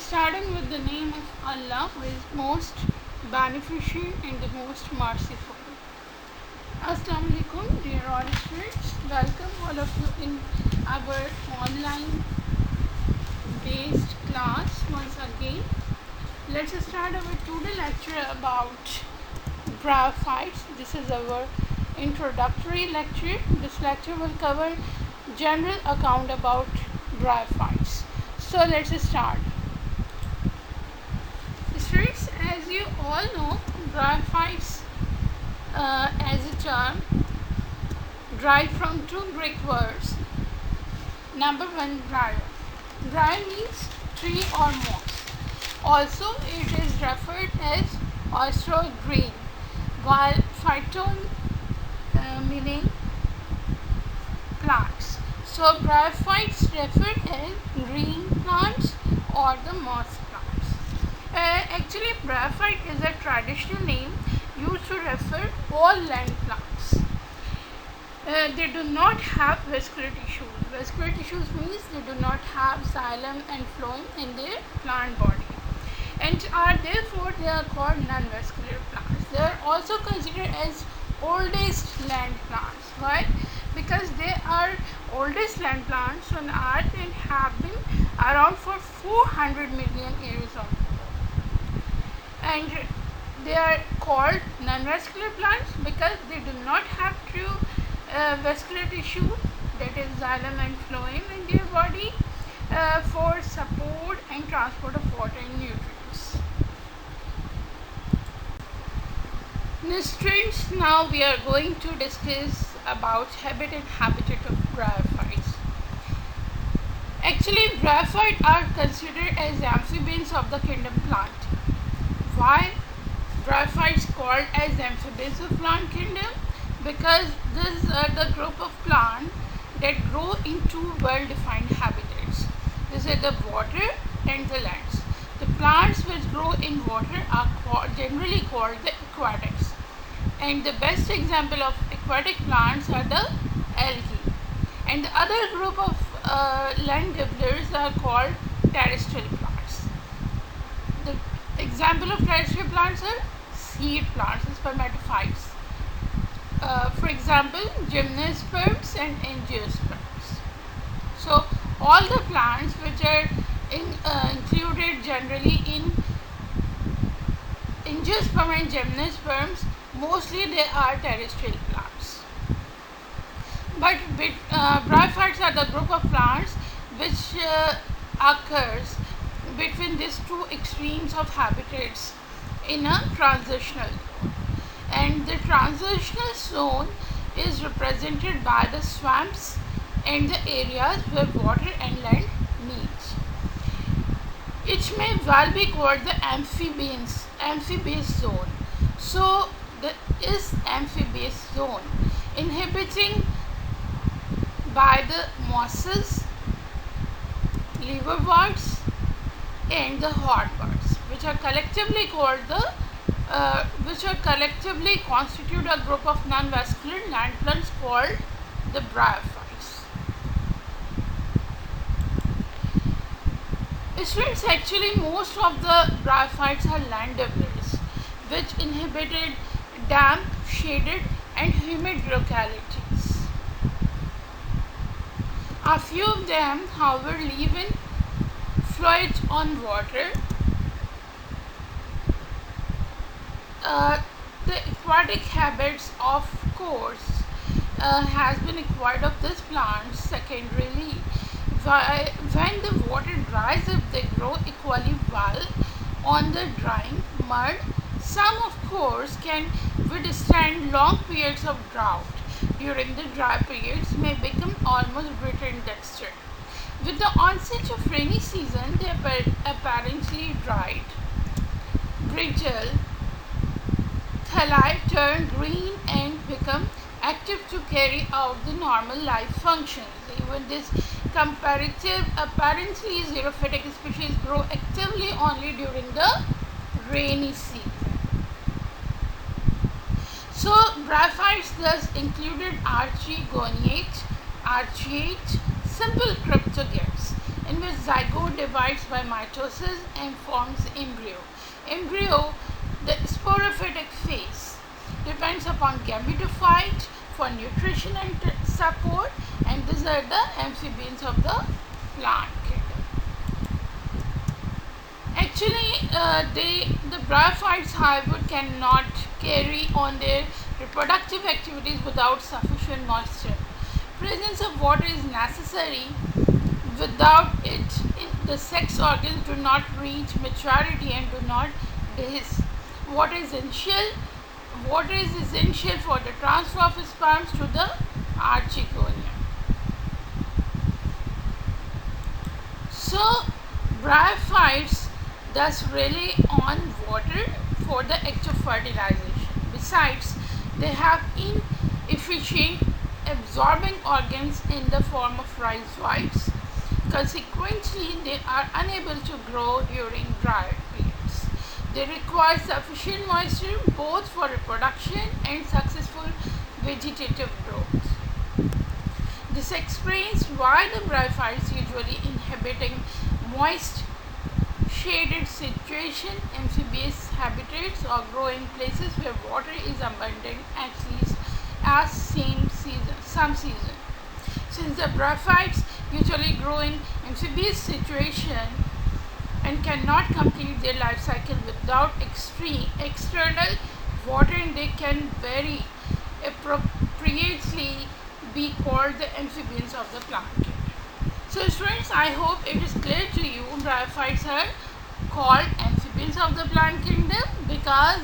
starting with the name of Allah, who is most beneficent and the most merciful. Assalamu alaikum, dear all students. Welcome all of you in our online based class once again. Let's start our today lecture about Bryophytes. This is our introductory lecture. This lecture will cover general account about Bryophytes. So let's start. Students, as you all know, Bryophytes as a term derived from two Greek words. Number one, bryo. Bryo means tree or moss. Also, it is referred as oyster green, while phyton meaning plants. So, bryophytes referred as green plants or the moss plants. Actually, bryophyte is a traditional name used to refer all land plants. They do not have vascular tissues. Vascular tissues means they do not have xylem and phloem in their plant body, and therefore they are called non-vascular plants. They are also considered as oldest land plants. Why? Because they are oldest land plants on earth and have been around for 400 million years or more. And they are called non-vascular plants because they do not have true vascular tissue, that is xylem and phloem in their body for support and transport of water and nutrients. Students, now we are going to discuss about habit and habitat of bryophytes. Actually, bryophytes are considered as amphibians of the kingdom plant. Why bryophytes called as amphibians of plant kingdom? Because these are the group of plants that grow in two well-defined habitats. This is the water and the lands. The plants which grow in water are generally called the aquatics, and the best example of aquatic plants are the algae. And the other group of land dwellers are called terrestrial plants. The example of terrestrial plants are seed plants, spermatophytes. For example, gymnosperms and angiosperms. So, all the plants which are included generally in angiosperm and gymnosperms, mostly they are terrestrial plants. But bryophytes are the group of plants which occurs between these two extremes of habitats in a transitional zone. And the transitional zone is represented by the swamps and the areas where water and land meet. It may well be called the amphibious zone. So is amphibious zone inhabiting by the mosses, liverworts and the hardworts, which are collectively called collectively constitute a group of non-vascular land plants called the bryophytes. Students, actually most of the bryophytes are land dwellers which inhabited damp, shaded and humid localities. A few of them, however, live in float on water. The aquatic habits, of course, has been acquired of these plants secondarily. When the water dries up, they grow equally well on the drying mud. Some, of course, can withstand long periods of drought. During the dry periods, may become almost bitter in texture. With the onset of rainy season, they apparently dried, brittle. Thalli turn green and become active to carry out the normal life functions. Even this apparently xerophytic species grow actively only during the rainy season. So, bryophytes thus included archegoniate, archaeate, simple cryptogates. In in which zygote divides by mitosis and forms embryo. Embryo, the sporophytic phase, depends upon gametophyte for nutrition and support, and these are the amphibians of the plant kingdom. Actually, the bryophytes, however, cannot carry on their reproductive activities without sufficient moisture. Presence of water is necessary. Without it, the sex organs do not reach maturity and do not dehisce. Water is essential for the transfer of sperms to the archegonia. So, bryophytes thus rely on water for the act of fertilization. Besides, they have inefficient absorbing organs in the form of rhizoids. Consequently, they are unable to grow during dry periods. They require sufficient moisture both for reproduction and successful vegetative growth. This explains why the bryophytes usually inhabiting moist, shaded situation, amphibious habitats, or grow in places where water is abundant at least as some season. Since the bryophytes usually grow in amphibious situation and cannot complete their life cycle without external watering, they can very appropriately be called the amphibians of the plant kingdom. So students, I hope it is clear to you, bryophytes are called amphibians of the plant kingdom because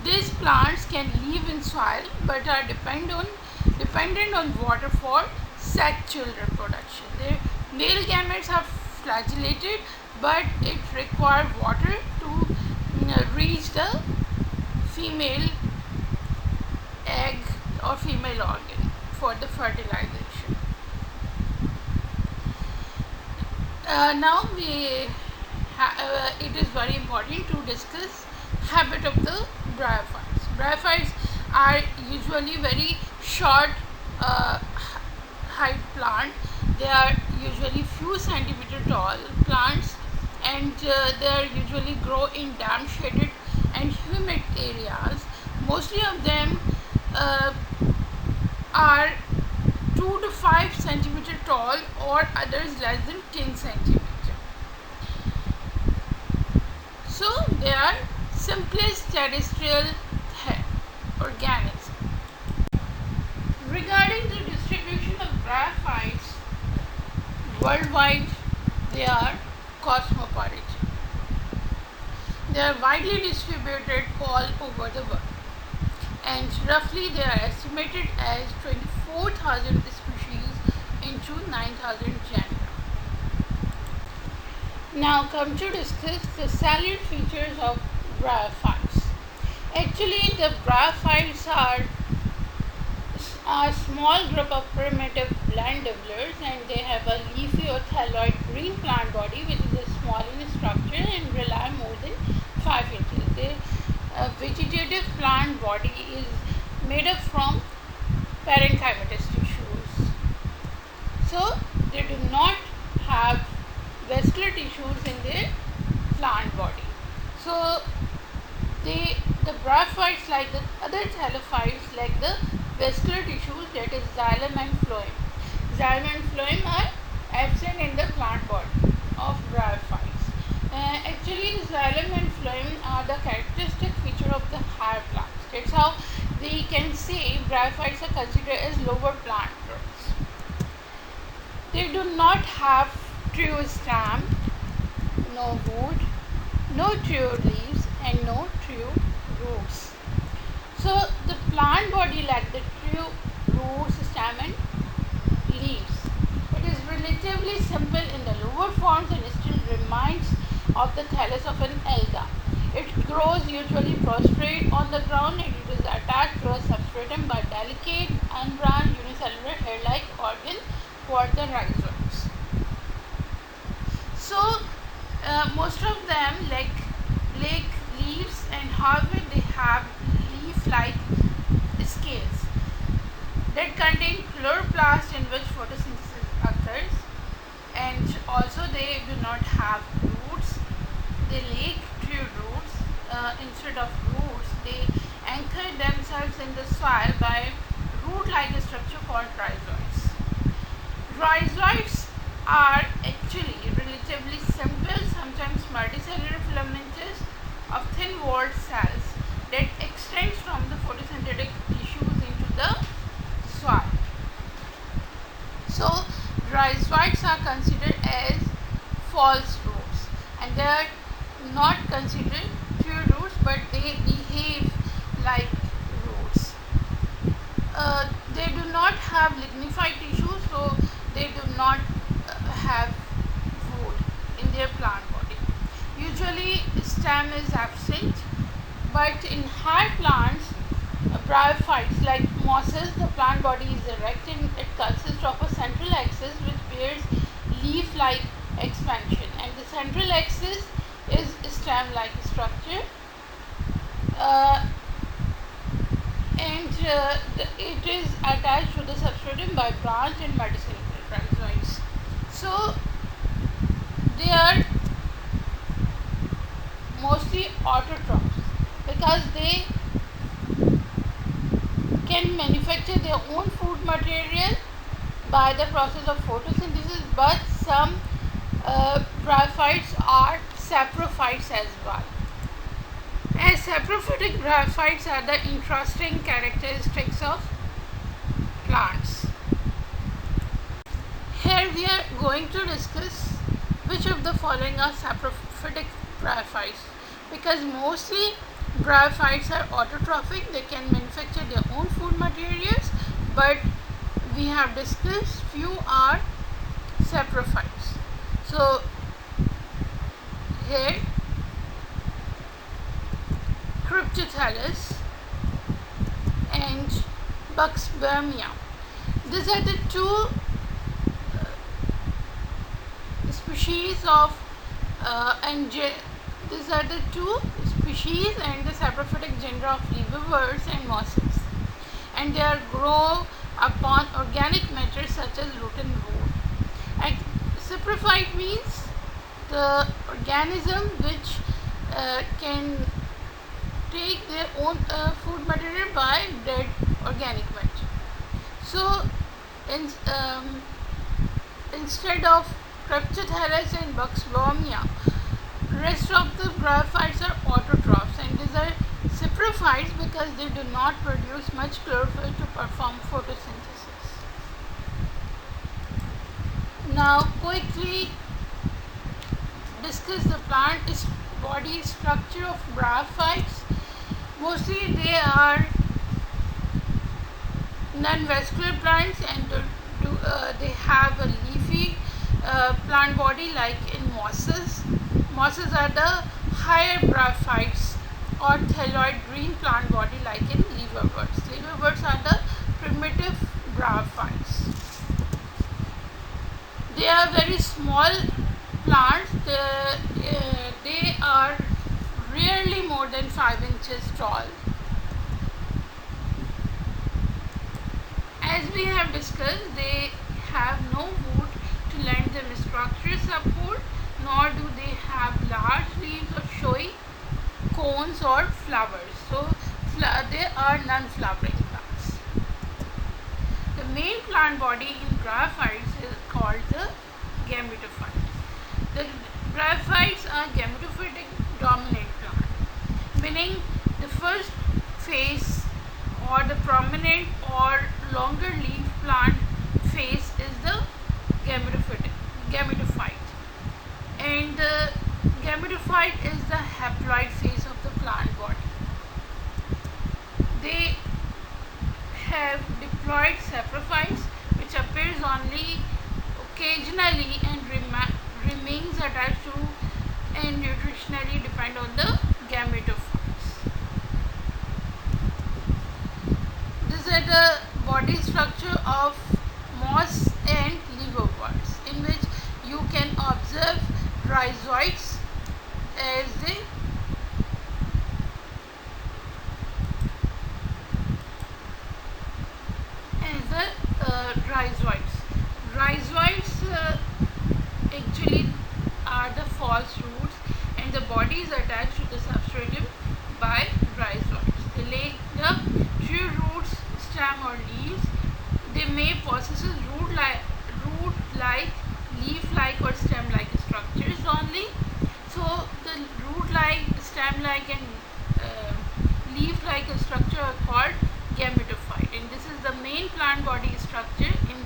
these plants can live in soil but are dependent on water for sexual reproduction. Their male gametes are flagellated, but it requires water to reach the female egg or female organ for the fertilization. Now it is very important to discuss habit of the bryophytes. Bryophytes are usually very short height plant. They are usually few centimeter tall plants, and they are usually grow in damp, shaded and humid areas. Mostly of them are 2 to 5 centimeter tall, or others less than 10 centimeter. So they are simplest terrestrial organism. Regarding the distribution of bryophytes worldwide, they are cosmopolitan. They are widely distributed all over the world, and roughly they are estimated as 24,000 species into 9,000 genera. Now come to discuss the salient features of bryophytes. Actually, the bryophytes are a small group of primitive land dwellers, and they have a leafy or thalloid green plant body which is small in structure and rely more than 5 inches. Their vegetative plant body is made up from parenchymatous tissues. So they do not have vascular tissues in their plant body. So the bryophytes, like the other thallophytes, like the vascular tissues, that is xylem and phloem. Xylem and phloem are absent in the plant body of bryophytes. Actually, xylem and phloem are the characteristic feature of the higher plants. That's how we can say bryophytes are considered as lower plant groups. They do not have true stem, no wood, no true leaves, and no true roots. So the plant body lacks the true roots, stem and leaves. It is relatively simple in the lower forms and still reminds of the thallus of an alga. It grows usually prostrate on the ground, and it is attached to a substratum by delicate, unbranched, unicellular hair-like organ called the rhizoids. So most of them lack leaves, and however they have leaf-like scales that contain chloroplast in which photosynthesis occurs. and also they do not have roots. They lack true roots. Instead of roots, they anchor themselves in the soil by root-like structure called rhizoids. Rhizoids are actually relatively simple, sometimes multicellular filamentous of thin-walled cells that extends from the photosynthetic tissues into the soil. So rhizoids are considered as false roots, and they are not considered true roots, but they behave like roots. They do not have lignified tissues, so they do not have wood in their plant body. Usually stem is absent, but in high plants, bryophytes like mosses, the plant body is erect and it consists of a central axis which bears leaf-like expansion, and the central axis is stem-like structure, it is attached to the substratum by branch and multicellular rhizoids. So they are mostly autotrophs because they can manufacture their own food material by the process of photosynthesis, but some bryophytes are saprophytes as well. As saprophytic bryophytes are the interesting characteristics of plants. Here we are going to discuss which of the following are saprophytic bryophytes, because mostly bryophytes are autotrophic, they can manufacture their own food materials, but we have discussed few are saprophytes. So here Cryptothallus and Buxbaumia. These are the two species of these are the two species and the saprophytic genera of liverworts and mosses, and they are grow upon organic matter such as root and wood. And saprophyte means the organism which can take their own food material by dead organic matter. So instead of Cryptothallus and Buxbaumia, rest of the bryophytes are autotrophs, and these are saprophytes because they do not produce much chlorophyll to perform photosynthesis. Now quickly discuss the plant body structure of bryophytes. Mostly they are non-vascular plants, and they have a leafy plant body like in mosses. Mosses are the higher bryophytes or thalloid green plant body like in liverworts. Liverworts are the primitive bryophytes. They are very small plants. They are rarely more than 5 inches tall. As we have discussed, they have no wood to lend them structural support, nor do they have large leaves or showy cones or flowers. So they are non-flowering plants. The main plant body in bryophytes is called the gametophyte. The bryophytes are gametophytic dominant plant, meaning the first phase or the prominent or longer leaf plant phase is the gametophyte, and the gametophyte is the haploid phase of the plant body. They have diploid saprophytes which appears only occasionally and remains attached to and nutritionally depend on the gametophytes. These are the body structure of moss and liverworts, in which you can observe rhizoids as the rhizoids. Rhizoids false roots, and the body is attached to the substratum by rhizoids. They lack the true roots, stem or leaves. They may possess root-like, leaf-like or stem-like structures only. So the root-like, stem-like and leaf-like structure are called gametophyte, and this is the main plant body structure in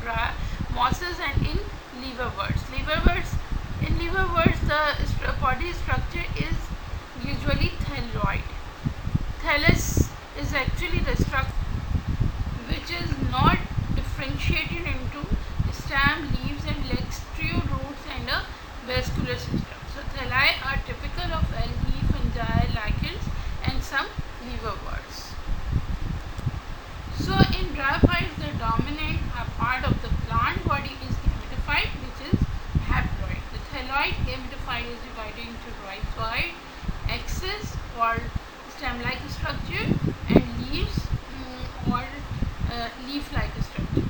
mosses and in liverworts. In liverworts, the body structure is usually thalloid. Thallus is actually the structure which is not differentiated into stem, leaves and lacks true roots and a vascular system. So thalli are typical of algae, fungi, lichens and some liverworts. So in bryophytes, the dominant part of the plant body is gametophyte, which is haploid. The thalloid gametophyte is divided into rhizoid, axis or stem-like structure and leaves or leaf-like structure.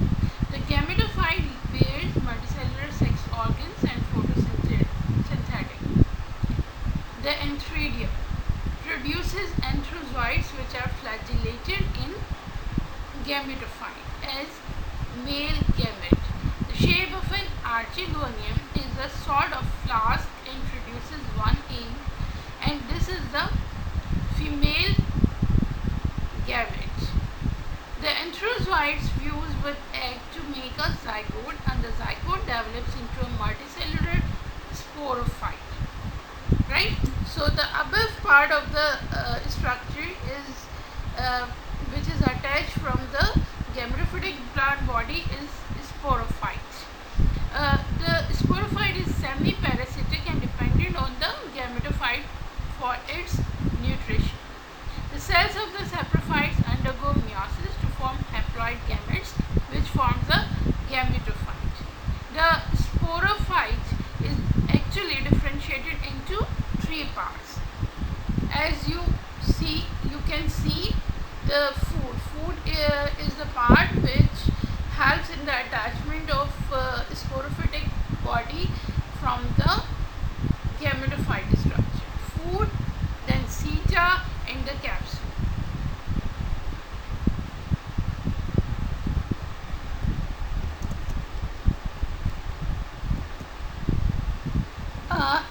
The gametophyte bears multicellular sex organs and photosynthetic. The antheridium produces anthrozoids which are flagellated in gametophyte as male gamete. The shape of an archegonium is a sort of flask and produces one egg, and this is the female gamete. The anthrozoids fuse with egg to make a zygote, and the zygote develops into a multicellular sporophyte. Right? So the above part of the structure is which is attached from the gametophytic plant body is sporophyte. The sporophyte is semi-parasitic and dependent on the gametophyte for its nutrition. The cells of the saprophytes undergo meiosis to form haploid gametes, which form the gametophyte. The sporophyte is actually differentiated into three parts. As you can see the food. Food is the part which helps in the attachment of sporophytic body from the gametophyte structure. Food, then seta and the capsule.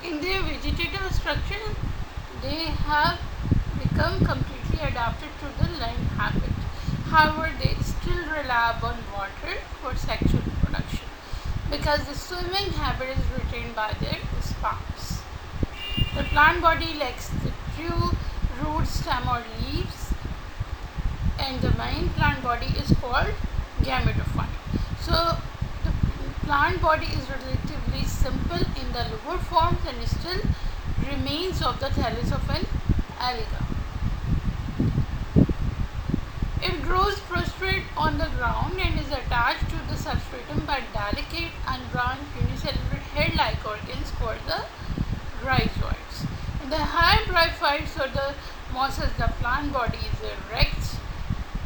In their vegetative structure, they have become completely adapted to the land habit. However, they still rely upon water for sexual reproduction because the swimming habit is retained by their sperms. The plant body lacks the true root, stem or leaves, and the main plant body is called gametophyte. So the plant body is relatively simple in the lower forms and still remains of the thallus of an alga. It grows prostrate on the ground and is attached to the substratum by delicate unbranched unicellular hair-like organs called the rhizoids. In the higher bryophytes or the mosses, the plant body is erect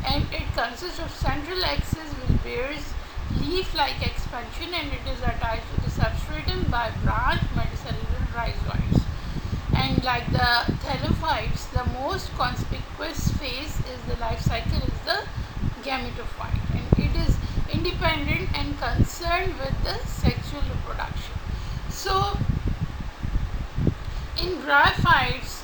and it consists of central axis which bears leaf-like expansion, and it is attached to the substratum by branched multicellular rhizoids. And like the thallophytes, the most conspicuous phase is the life cycle is the gametophyte, and it is independent and concerned with the sexual reproduction. So in bryophytes,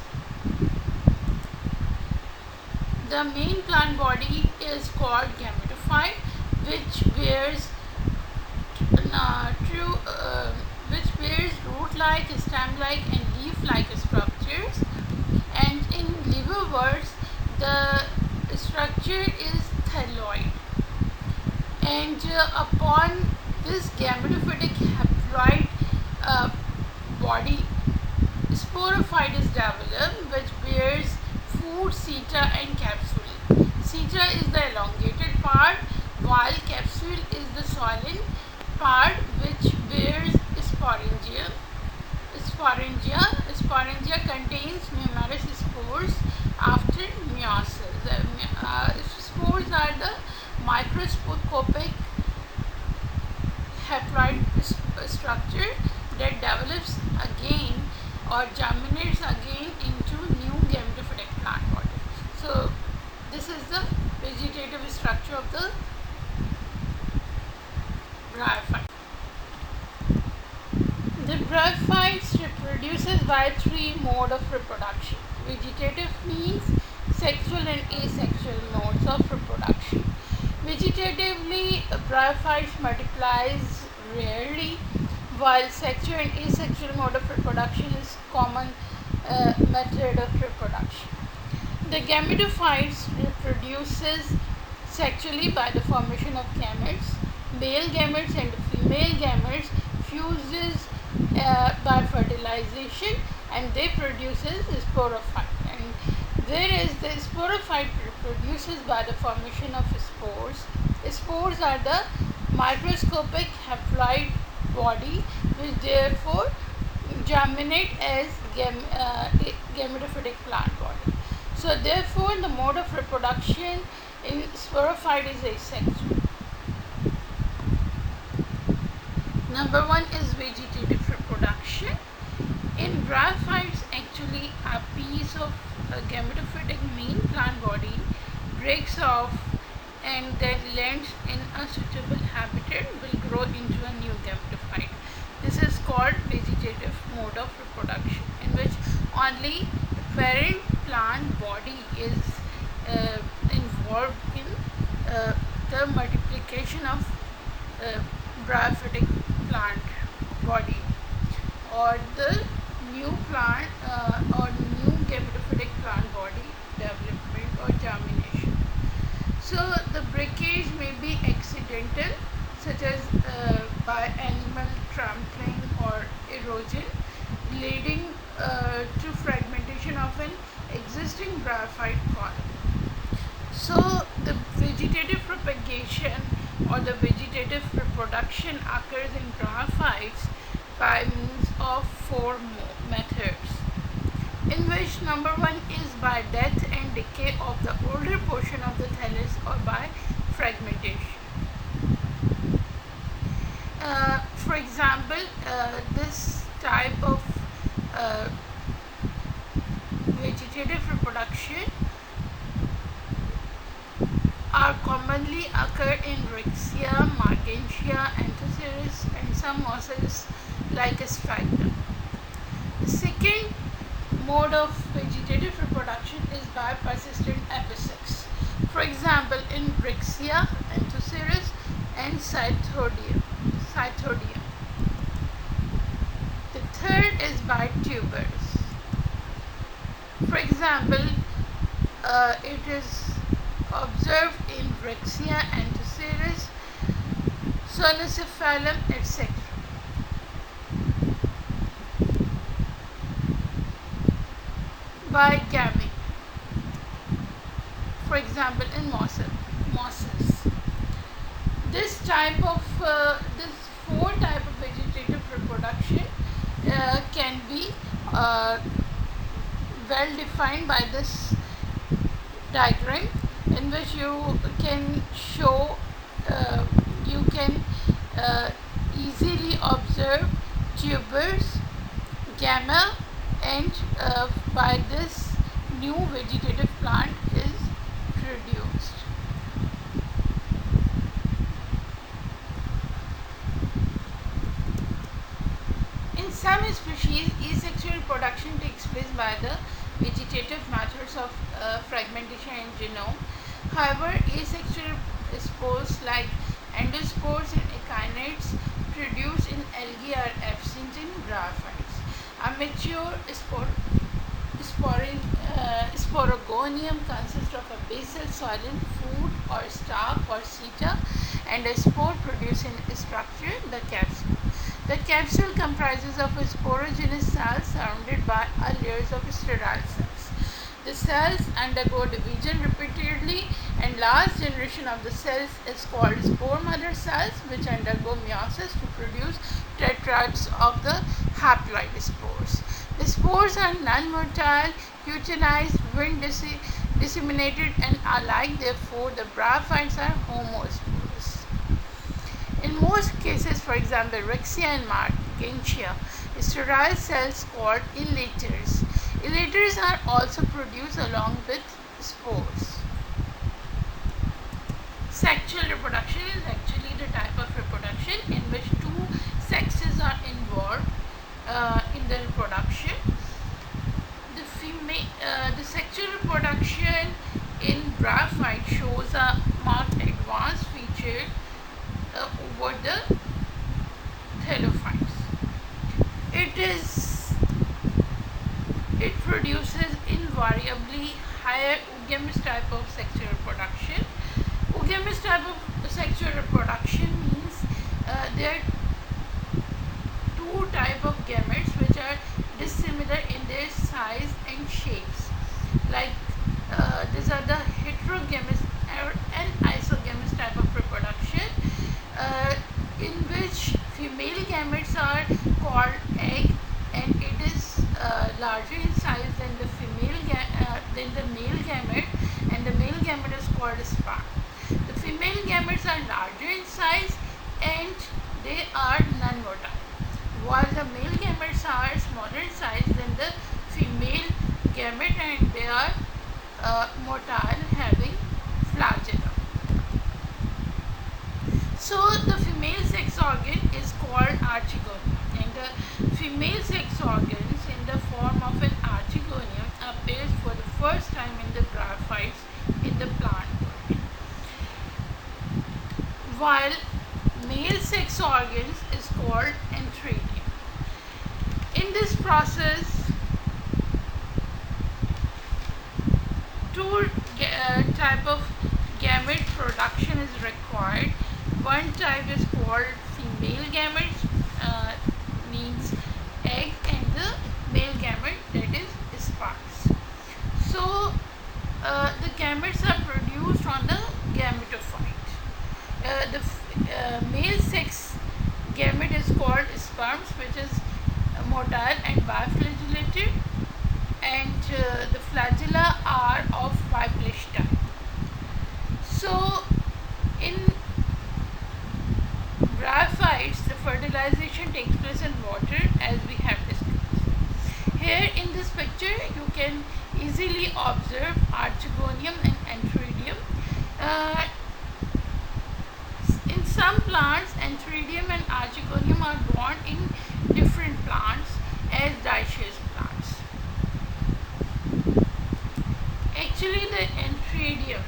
the main plant body is called gametophyte, which bears root-like, stem-like and leaf-like structures, and in liverworts the structure is thalloid, and upon this gametophytic haploid body, sporophyte is developed, which bears food, seta and capsule. Seta is the elongated part, while capsule is the soilent part which bears sporangia. Sporangia contains numerous spores after meiosis. Spores are the microscopic haploid structure that develops again or germinates again into new gametophytic plant body. So this is the vegetative structure of the bryophyte. The bryophytes reproduces by three modes of reproduction. Vegetative means sexual and asexual modes of reproduction. Vegetatively, bryophytes multiplies rarely, while sexual and asexual mode of reproduction is common method of reproduction. The gametophytes reproduces sexually by the formation of gametes. Male gametes and female gametes fuses by fertilization, and they produces sporophyte. And whereas the sporophyte reproduces by the formation of spores. Spores are the microscopic haploid body which therefore germinate as gametophytic plant body. So therefore the mode of reproduction in sporophyte is asexual. Number one is vegetative reproduction. In bryophytes, actually a piece of a gametophytic main plant body breaks off and then lands in a suitable habitat will grow into a new gametophyte. This is called vegetative mode of reproduction, in which only the parent plant body is involved in the multiplication of bryophytic plant body or the new plant or new gametophytic plant body development or germination. So the breakage may be accidental, such as by animal trampling or erosion, leading to fragmentation of an existing bryophyte colony. So the vegetative propagation or the vegetative reproduction occurs in bryophytes by means of four methods, in which number one is by death and decay of the older portion of the thallus or by fragmentation. For example, this type of vegetative reproduction are commonly occur in Rixia, Margentia, Anthoceres, and some mosses like Asphagnum. The second mode of vegetative reproduction is by persistent episex. For example, in Rixia, Anthoceres, and Cythodium. The third is by tubers. For example, it is observed in Rixia, Anthoceres, Sonocephalum, etc. By gamete. For example, in mosses. This four type of vegetative reproduction can be well defined by this diagram, in which you can show you can easily observe tubers, gamma, and by this new vegetative plant is produced. In some species, asexual reproduction takes place by the vegetative methods of fragmentation and genome. However, asexual spores like endospores and echinates produced in algae are absent in bryophytes. A mature sporogonium consists of a basal solid, food or stalk or seta, and a spore producing structure, the capsule. The capsule comprises of a sporogenous cells surrounded by a layers of sterile cells. The cells undergo division repeatedly, and last generation of the cells is called spore mother cells, which undergo meiosis to produce tetrads of the haploid spores. The spores are non-motile, cutinized, wind disseminated, and alike. Therefore, the bryophytes are homosporous. In most cases, for example, Rixia and Margentia, sterile cells called elaters. Elaters are also produced along with spores. Sexual reproduction is actually the type of reproduction in which two sexes are involved in the reproduction. The sexual reproduction in Bryophyte shows a marked advanced feature over the Gametophytes. It produces invariably higher oogamous type of sexual reproduction. Oogamous type of sexual reproduction means there are two type of gametes which are dissimilar in their size and shapes. Like these are the heterogamous and isogamous type of reproduction, in which female gametes are called egg, and it is larger in size than the male gamete, and the male gamete is called sperm. The female gametes are larger in size and they are non-motile, while the male gametes are smaller in size than the female gamete, and they are motile, having flagella. So the female sex organ is called archegonium, and the female sex organs in the form of an archegonium appears for the first time in the Bryophytes in the plant world, while male sex organs is called antheridium. In this process, two type of gamete production is required. One type is called female gamete, means egg, and the male gamete, that is sperms. So the gametes are produced on the gametophyte. The male sex gamete is called sperms, which is motile and biflagellated, and the flagella are of fibrous type. So in Bryophytes, the fertilization takes place in water, as we have discussed. Here in this picture, you can easily observe archegonium and antheridium. In some plants, antheridium and archegonium are born in different plants as dioecious plants. Actually, the antheridium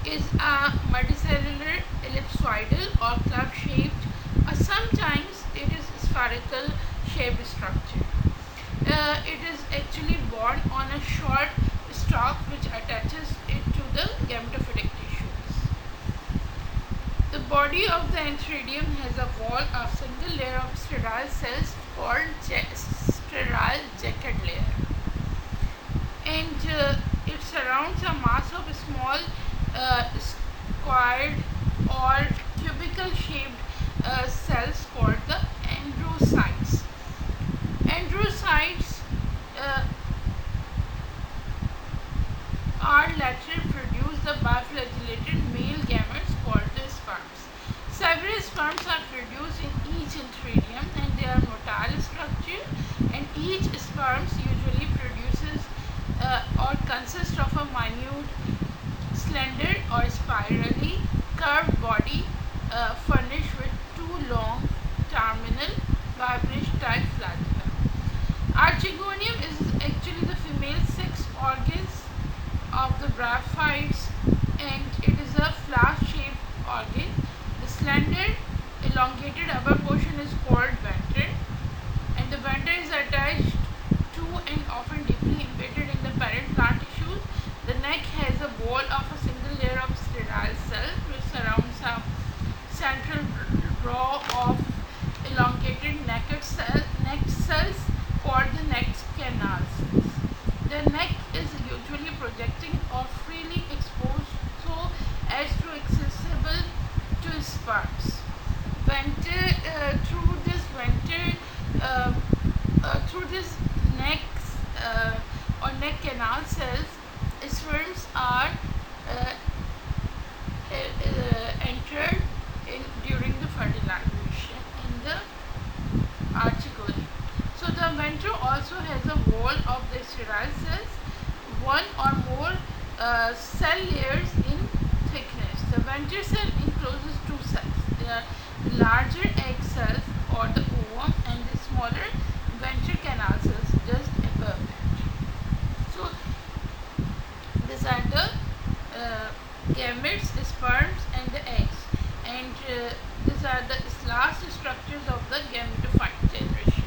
is a multicellular ellipsoidal or club shaped, or sometimes it is spherical shaped structure. It is actually borne on a short stalk which attaches it to the gametophytic tissues. The body of the antheridium has a wall of single layer of sterile cells called sterile jacket layer, and it surrounds a mass of small squared or cubical shaped cells called the androcytes. Androcytes are later produce the biflagellated male gametes called the sperms. Several sperms are produced in each antheridium, and they are motile structure, and each sperm usually produces or consists of a minute, slender or spirally curved body furnished with two long terminal fibrous type flagella. Archegonium is actually the female sex organs of the Bryophytes, and it is a flask-shaped organ. The slender, elongated upper portion is called venter, and the venter is attached to and often deeply embedded in the parent plant tissues. The neck has a wall of a single layer of sterile cells which surrounds a central row of elongated neck cells called the neck canal cells. The neck is usually projecting or freely exposed so as to accessible to sperms. Through this neck or neck canal cells, sperms are entered during the fertilization in the archegonium. So the venter also has a wall of the sterile cells, one or more cell layers in thickness. The venter cell encloses two cells. They are the larger egg cells or the ovum and the smaller venter canal cells just above it. So these are the gametes, sperms and the eggs, and these are the last structures of the gametophyte generation.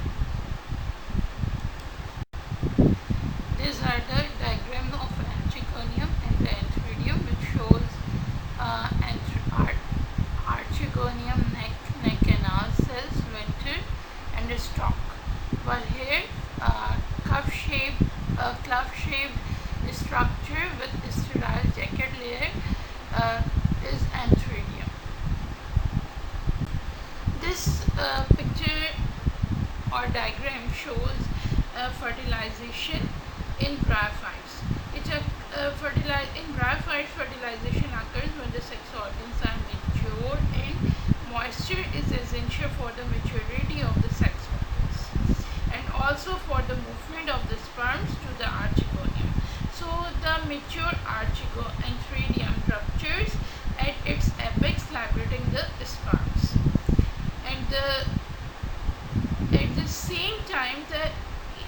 These are the diagram of archegonium and the antheridium, which shows archegonium neck canal cells, venter and a stalk. While here cuff-shaped structure with sterile jacket layer is antheridium. This picture or diagram shows fertilization in bryophytes. In bryophytes, fertilization occurs when the sex organs are mature and moisture is essential for the maturity of the sex organs and also for the movement of the sperms to the archegonium. So the mature antheridium ruptures at its apex, liberating the sperms, and at the same time the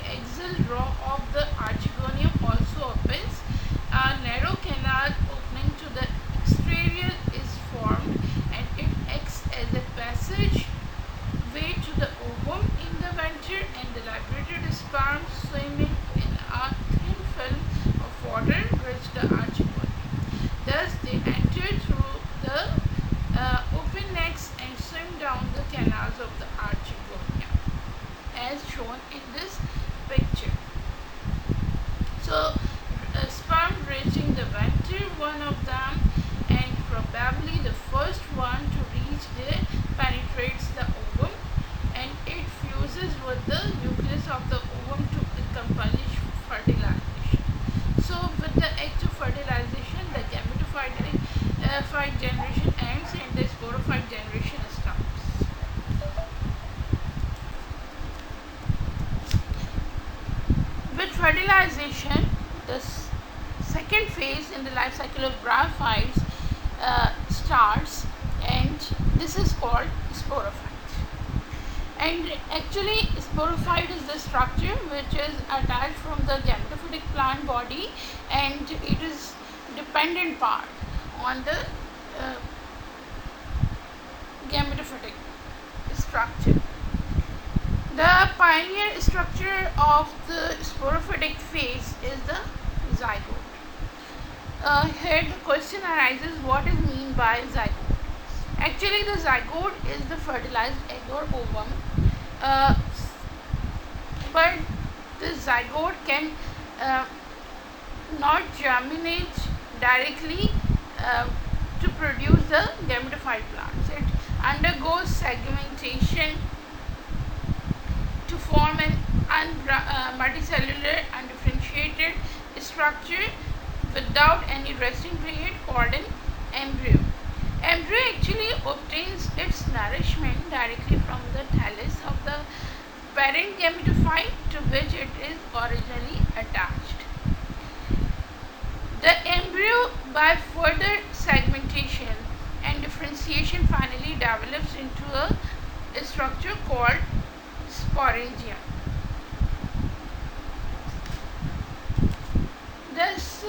axial row of the archegonium also opens. A narrow canal opening to the exterior is formed, and it acts as a passage way to the ovum in the venter, and the liberated sperm swimming in a thin film of water reach the archegonium. Thus they enter through the open necks and swim down the canals of the archegonium, as shown in this picture. So sperm reaching the venter, one of them, and probably the first one to reach there, penetrates the ovum, and it fuses with the nucleus of the ovum to accomplish fertilization. So with the act of fertilization, the gametophyte generation ends and the sporophyte generation starts. With fertilization, the second phase in the life cycle of bryophytes starts, and this is called sporophyte. And actually sporophyte is the structure which is attached from the gametophytic plant body, and it is dependent part on the gametophytic structure. The pioneer structure of the sporophytic phase is the zygote. Here the question arises, what is mean by zygote? Actually the zygote is the fertilized egg or ovum, but the zygote can not germinate directly to produce the gametophyte plants. It undergoes segmentation to form an multicellular undifferentiated structure without any resting period called an embryo. Embryo actually obtains its nourishment directly from the thallus of the parent gametophyte to which it is originally attached. The embryo, by further segmentation and differentiation, finally develops into a structure called sporangium. This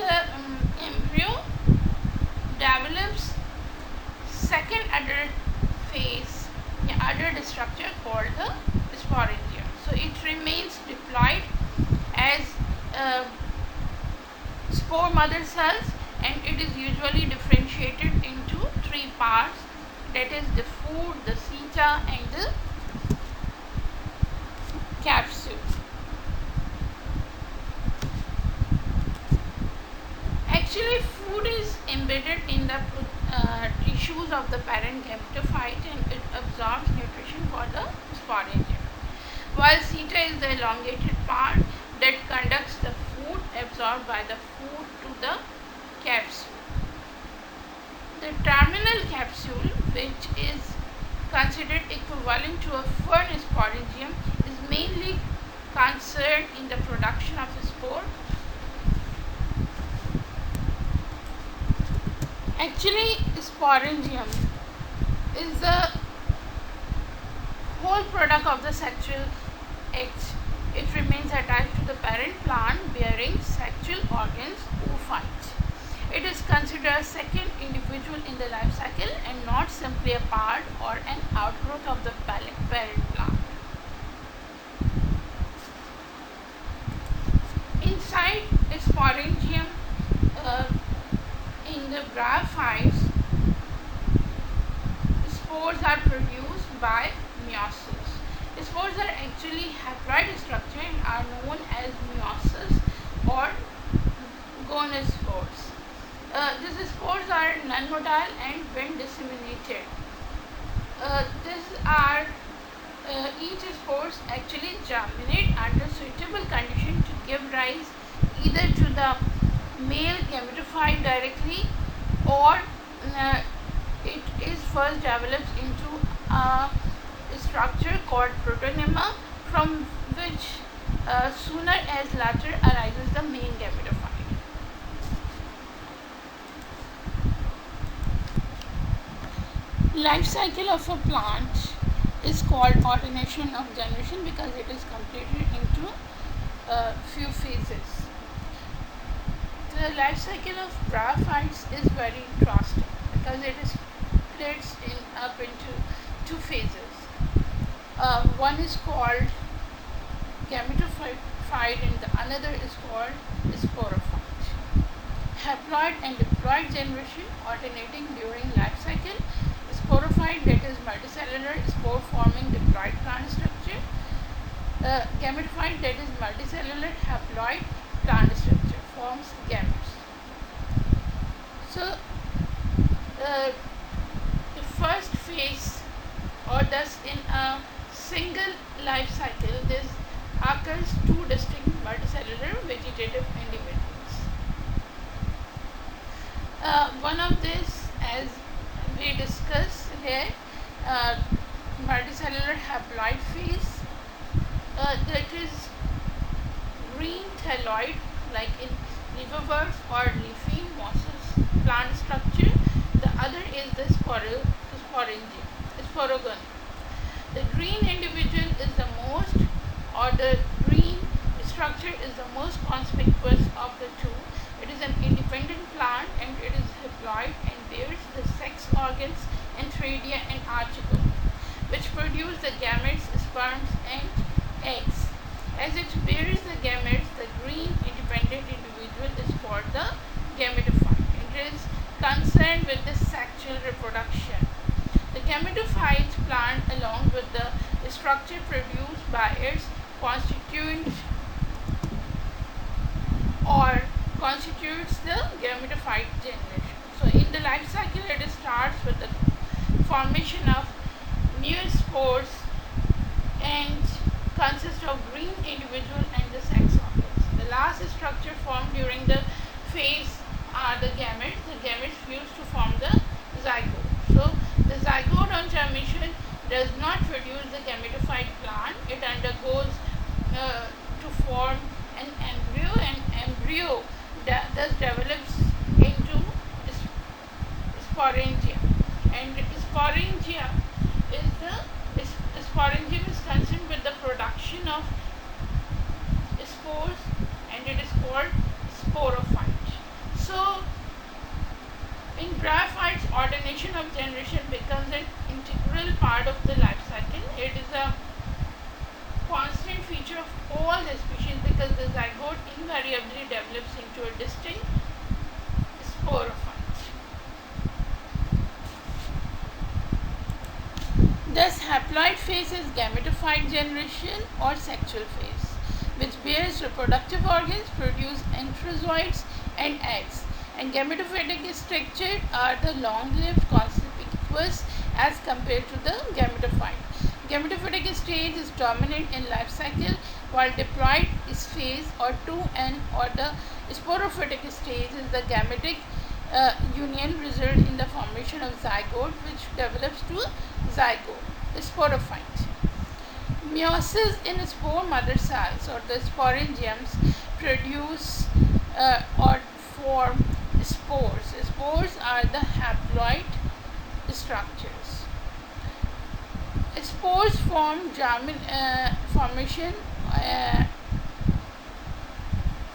embryo develops second adult phase, adult structure called the sporangium. So it remains diploid as spore mother cells, and it is usually differentiated into three parts, that is the food, the seta and the capsule. Actually food is embedded in the tissues of the parent gametophyte, and it absorbs nutrition for the sporangium, while seta is the elongated part that conducts the food absorbed by the food to the capsule. The terminal capsule, which is considered equivalent to a fern sporangium, is mainly concerned in the production of spore. Actually, sporangium is the whole product of the sexual eggs. It remains attached to the parent plant bearing sexual organs, oophytes. It is considered a second individual in the life cycle and not simply a part or an outgrowth of the parent plant. Inside sporangium, in the bryophytes, spores are produced by meiosis. Spores are actually haploid structure and are known as meiosis or gonospores. These spores are non-motile and when disseminated. Each spores actually germinate under suitable condition to give rise either to the male gametophyte directly, or it is first develops into a structure called protonema, from which sooner as later arises the main gametophyte. Life cycle of a plant is called alternation of generation because it is completed into a few phases. The life cycle of bryophytes is very interesting because it is split up into two phases. One is called gametophyte and the another is called sporophyte. Haploid and diploid generation alternating during life cycle. Sporophyte, that is multicellular spore forming diploid plant structure. Gametophyte, that is multicellular haploid plant structure, forms gametes. So the first phase, or thus in a single life cycle, this occurs two distinct multicellular vegetative individuals. One of this, as we discuss here, multicellular haploid phase, that is green thalloid like in liverworts or leafy mosses plant structure. The other is the sporogon. The green individual is the most, or the green structure is the most conspicuous of the two. It is an independent plant and it is haploid and bears the sex organs antheridia and archicle, which produce the gametes, sperms and eggs. As it bears the gametes, the green independent individual is called the gametophyte. It is concerned with the sexual reproduction. The gametophyte plant, along with the structure produced by its constituents or constitutes the gametophyte generation. So in the life cycle, it starts with the formation of meiospores and consists of green individual and the sex organs. The last structure formed during the phase are the gametes. The gametes fuse to form the zygote. So the zygote on germination does not produce the gametophyte plant. It undergoes to form an embryo, and embryo thus develops into sporangia. And sporangia is concerned with the production of spores and it is called sporophyte. So in bryophytes, alternation of generation becomes an integral part of the life cycle. It is a constant feature of all the species because the zygote invariably develops into a distinct sporophyte. Thus, haploid phase is gametophyte generation or sexual phase, which bears reproductive organs, produce enterozoites and eggs. And gametophytic structure are the long-lived, conspicuous as compared to the gametophyte. Gametophytic stage is dominant in life cycle, while diploid phase or 2N or the sporophytic stage is the gametic union result in the formation of zygote, which develops to zygote, sporophyte. Meiosis in spore mother cells or the sporangiums produce or form spores. Spores are the haploid structures. Spores formation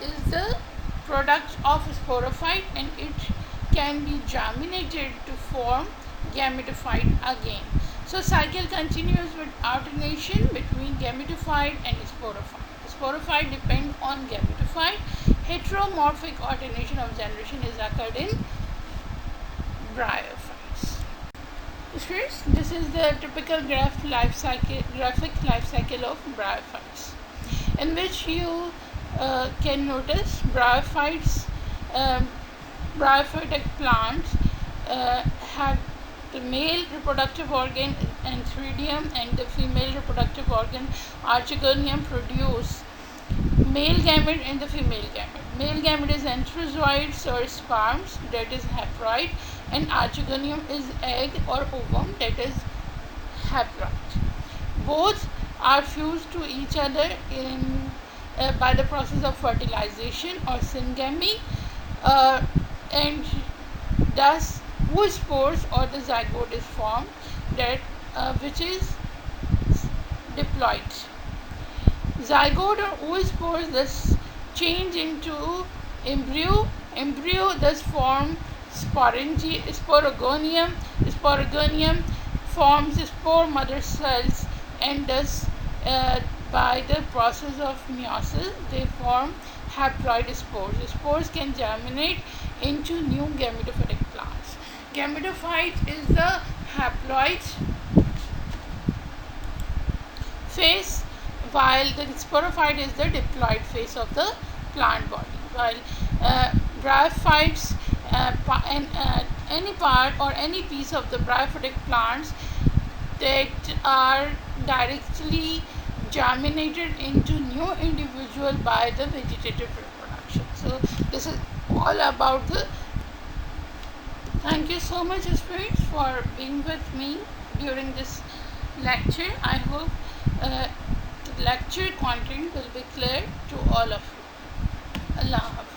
is the product of sporophyte, and it can be germinated to form gametophyte again. So cycle continues with alternation between gametophyte and sporophyte. Sporophyte depend on gametophyte. Heteromorphic alternation of generation is occurred in bryophytes. First, this is the typical graphic life cycle of bryophytes, in which you can notice bryophytic plants have the male reproductive organ antheridium and the female reproductive organ archegonium produce male gamete and the female gamete. Male gamete is antherozoids or sperms, that is haploid, and archegonium is egg or ovum, that is haploid. Both are fused to each other in by the process of fertilization or syngamy, and thus oospores or the zygote is formed, that which is diploid. Zygote or oospores thus change into embryo. Embryo thus form sporogonium. Sporogonium forms spore mother cells, and thus by the process of meiosis they form haploid spores. Spores can germinate into new gametophytic plants. Gametophyte is the haploid phase, while the sporophyte is the diploid phase of the plant body. While bryophytes any part or any piece of the bryophytic plants that are directly germinated into new individual by the vegetative reproduction. So this is all about the. Thank you so much, students, for being with me during this lecture. I hope the lecture content will be clear to all of you. Allah Hafiz.